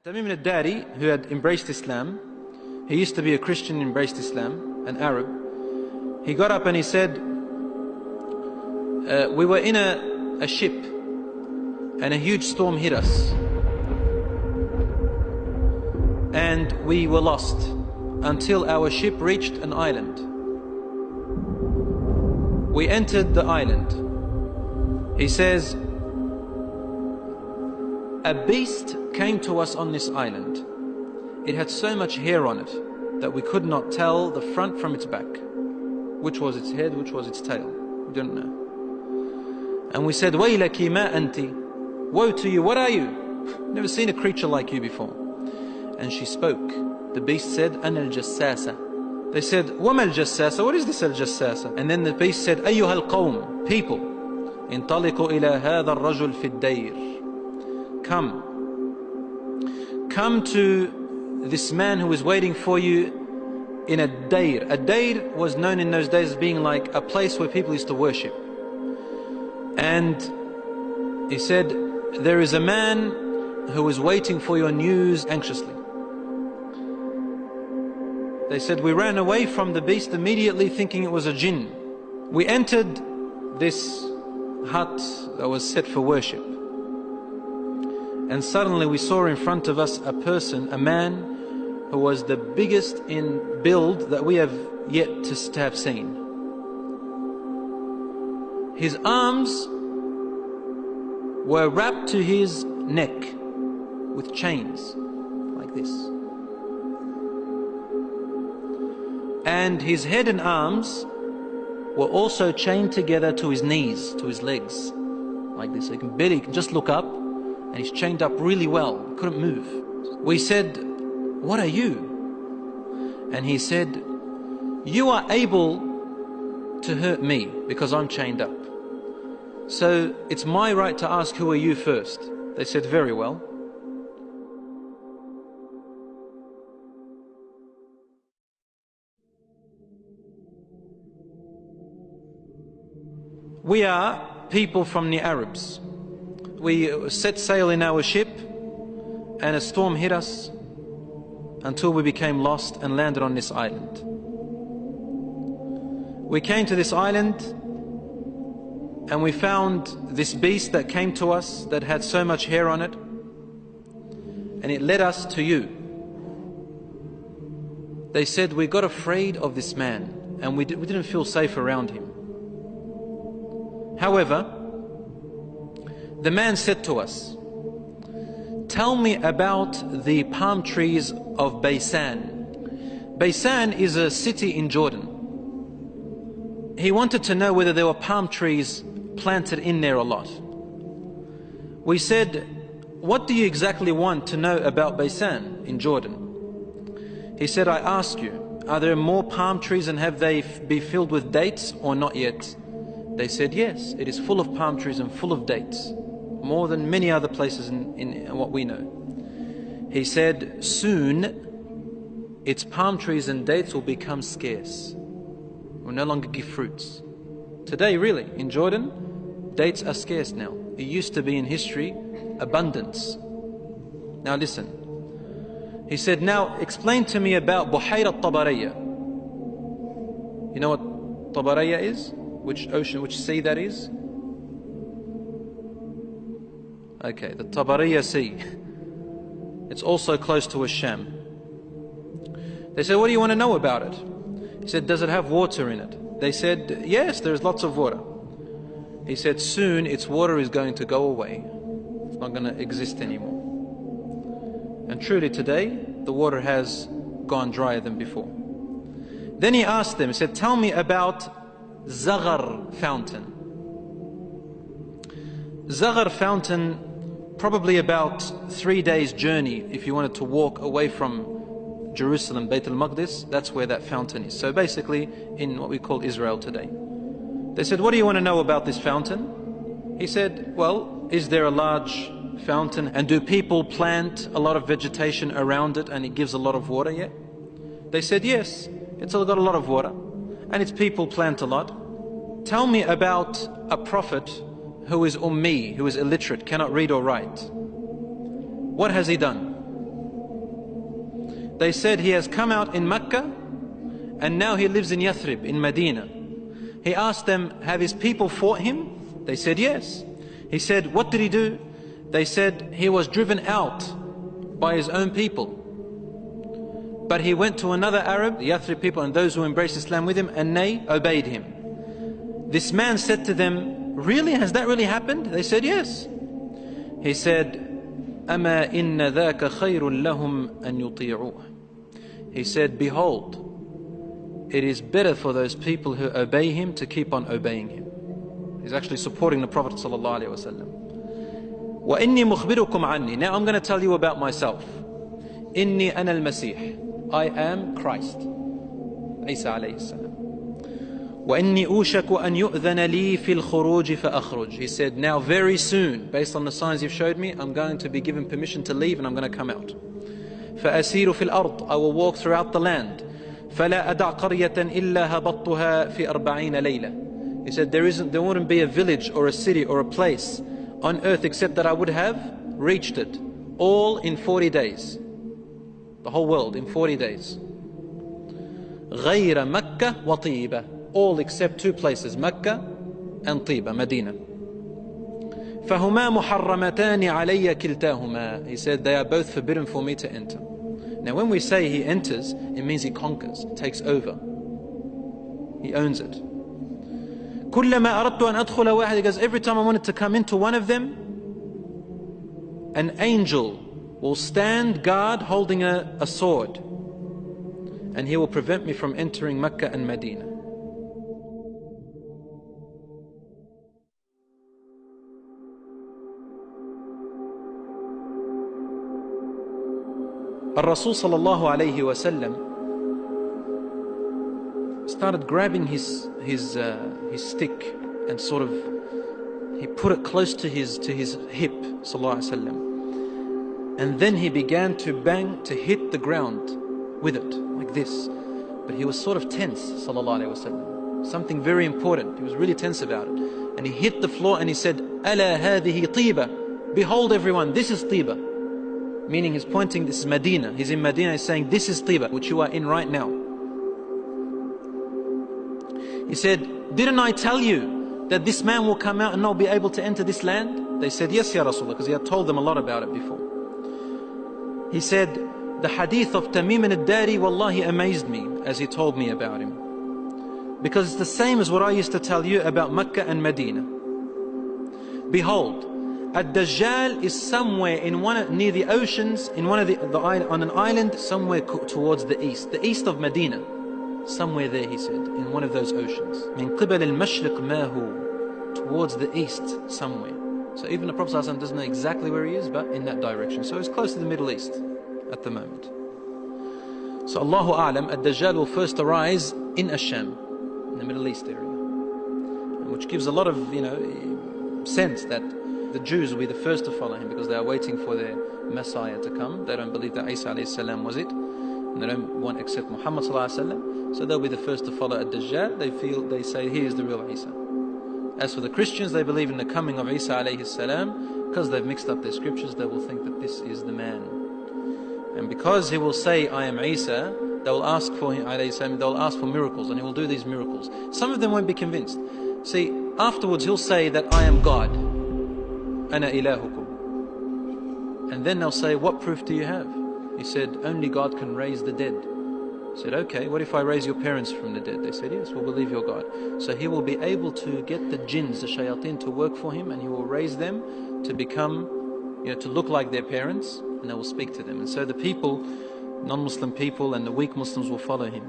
Tamim al-Dari, who had embraced Islam, he used to be a Christian, embraced Islam, an Arab. He got up and he said, we were in a ship and a huge storm hit us and we were lost until our ship reached an island. We entered the island. He says, a beast came to us on this island. It had so much hair on it that we could not tell the front from its back. Which was its head, which was its tail. We don't know. And we said, Waylaki ma anti. Woe to you, what are you? Never seen a creature like you before. And she spoke. The beast said, Ana al-Jassasa. They said, Wama al-Jassasa? What is this al-Jassasa? And then the beast said, Ayyuha al-Qawm, people. Intaliqu ila hadha al-Rajul fi ad-Dayr. Come to this man who is waiting for you in a Dayr. A Dayr was known in those days as being like a place where people used to worship. And he said, there is a man who is waiting for your news anxiously. They said, we ran away from the beast immediately thinking it was a jinn. We entered this hut that was set for worship. And suddenly we saw in front of us a person, a man who was the biggest in build that we have yet to have seen. His arms were wrapped to his neck with chains like this. And his head and arms were also chained together to his knees, to his legs, like this. So you can just look up. And he's chained up really well, couldn't move. We said, what are you? And he said, you are able to hurt me because I'm chained up. So it's my right to ask, who are you first? They said, very well. We are people from the Arabs. We set sail in our ship and a storm hit us until we became lost and landed on this island. We came to this island and we found this beast that came to us that had so much hair on it, and it led us to you. They said we got afraid of this man and we didn't feel safe around him. However, the man said to us, tell me about the palm trees of Baysan. Baysan is a city in Jordan. He wanted to know whether there were palm trees planted in there a lot. We said, what do you exactly want to know about Baysan in Jordan? He said, I ask you, are there more palm trees and have they be filled with dates or not yet? They said, yes, it is full of palm trees and full of dates. More than many other places in what we know. He said, soon its palm trees and dates will become scarce. Will no longer give fruits. Today, really, in Jordan, dates are scarce now. It used to be in history abundance. Now listen. He said, now explain to me about Buhayra Tabariyya. You know what Tabariyya is? Which ocean, which sea that is? Okay, the Tabariyya Sea. It's also close to Asham. They said, what do you want to know about it? He said, does it have water in it? They said, yes, there's lots of water. He said, soon its water is going to go away. It's not going to exist anymore. And truly today, the water has gone drier than before. Then he asked them, he said, tell me about Zaghar fountain. Zaghar fountain, probably about 3 days journey if you wanted to walk away from Jerusalem, Bayt al-Maqdis, that's where that fountain is. So basically in what we call Israel today. They said, what do you want to know about this fountain? He said, well, is there a large fountain and do people plant a lot of vegetation around it and it gives a lot of water yet? They said, yes, it's got a lot of water and its people plant a lot. Tell me about a prophet who is ummi, who is illiterate, cannot read or write. What has he done? They said he has come out in Mecca and now he lives in Yathrib, in Medina. He asked them, have his people fought him? They said yes. He said, what did he do? They said he was driven out by his own people. But he went to another Arab, the Yathrib people and those who embraced Islam with him, and they obeyed him. This man said to them, really? Has that really happened? They said yes. He said, أَمَا إِنَّ ذَاكَ خَيْرٌ لَهُمْ أَن يُطِيعُوهُ. He said, behold, it is better for those people who obey him to keep on obeying him. He's actually supporting the Prophet ﷺ. وَإِنِّي مُخْبِرُكُمْ عَنِّي. Now I'm going to tell you about myself. إِنِّي أَنَا الْمَسِيحِ. I am Christ. Isa alayhi salam. وَإِنِّي أُوشَكُ أَن يُؤْذَنَ لِي فِي الْخُرُوجِ فَأَخْرُجْ. He said, now very soon, based on the signs you've showed me, I'm going to be given permission to leave and I'm going to come out. فَأَسِيرُ فِي الْأَرْضِ. I will walk throughout the land. فَلَا أَدَعْ قَرْيَةً إِلَّا هَبَطْتُهَا فِي 40 لَيْلَةً. He said, there wouldn't be a village or a city or a place on earth except that I would have reached it, all in 40 days. The whole world in 40 days. غَيْرَ مَكَّةَ وَطِيبَةَ. All except two places, Mecca and Tiba, Medina. فَهُمَا مُحَرَّمَتَانِ عَلَيَّ كِلْتَاهُمَا. He said, they are both forbidden for me to enter. Now when we say he enters, it means he conquers, takes over. He owns it. كُلَّمَا أَرَدْتُ أَنْ أَدْخُلَ وَاحِدٍ. He goes, every time I wanted to come into one of them, an angel will stand guard holding a sword, and he will prevent me from entering Mecca and Medina. Rasul sallallahu alayhi wa sallam started grabbing his stick and sort of, he put it close to his hip, sallallahu alayhi wa sallam, and then he began to bang, to hit the ground with it like this. But he was sort of tense, sallallahu alayhi wa sallam. Something very important. He was really tense about it, and he hit the floor and he said, "Ala hadihi tiba." Behold, everyone, this is Tiba. Meaning he's pointing, this is Medina. He's in Medina, he's saying, this is Tiba, which you are in right now. He said, didn't I tell you that this man will come out and not be able to enter this land? They said, yes, Ya Rasulullah, because he had told them a lot about it before. He said, the hadith of Tamim al-Dari, wallahi, amazed me as he told me about him. Because it's the same as what I used to tell you about Mecca and Medina. Behold, DAJJAL is somewhere in near the oceans, in one of on an island somewhere towards the east of Medina, somewhere there, he said, in one of those oceans. من قبل المشرق ما هو, towards the east somewhere. So even the Prophet ﷺ doesn't know exactly where he is, but in that direction. So it's close to the Middle East at the moment. So Allahu A'lam, DAJJAL will first arise in Asham, in the Middle East area, which gives a lot of sense that the Jews will be the first to follow him, because they are waiting for their Messiah to come. They don't believe that Isa alayhi salam was it, and they don't want to accept Muhammad sallallahu alayhi wa sallam. So they'll be the first to follow DAJJAL. They say he is the real Isa. As for the Christians, they believe in the coming of Isa alayhi salam. Because they've mixed up their scriptures, they will think that this is the man. And because he will say, I am Isa, they will ask for him alayhi salam, they will ask for miracles, and he will do these miracles. Some of them won't be convinced. See, afterwards he'll say that I am God. Ana ilahukum. And then they'll say, what proof do you have? He said, only God can raise the dead. He said, okay, what if I raise your parents from the dead? They said, yes, we'll believe your God. So he will be able to get the jinns, the shayateen, to work for him, and he will raise them to become, to look like their parents, and they will speak to them. And so the people, non-Muslim people and the weak Muslims will follow him.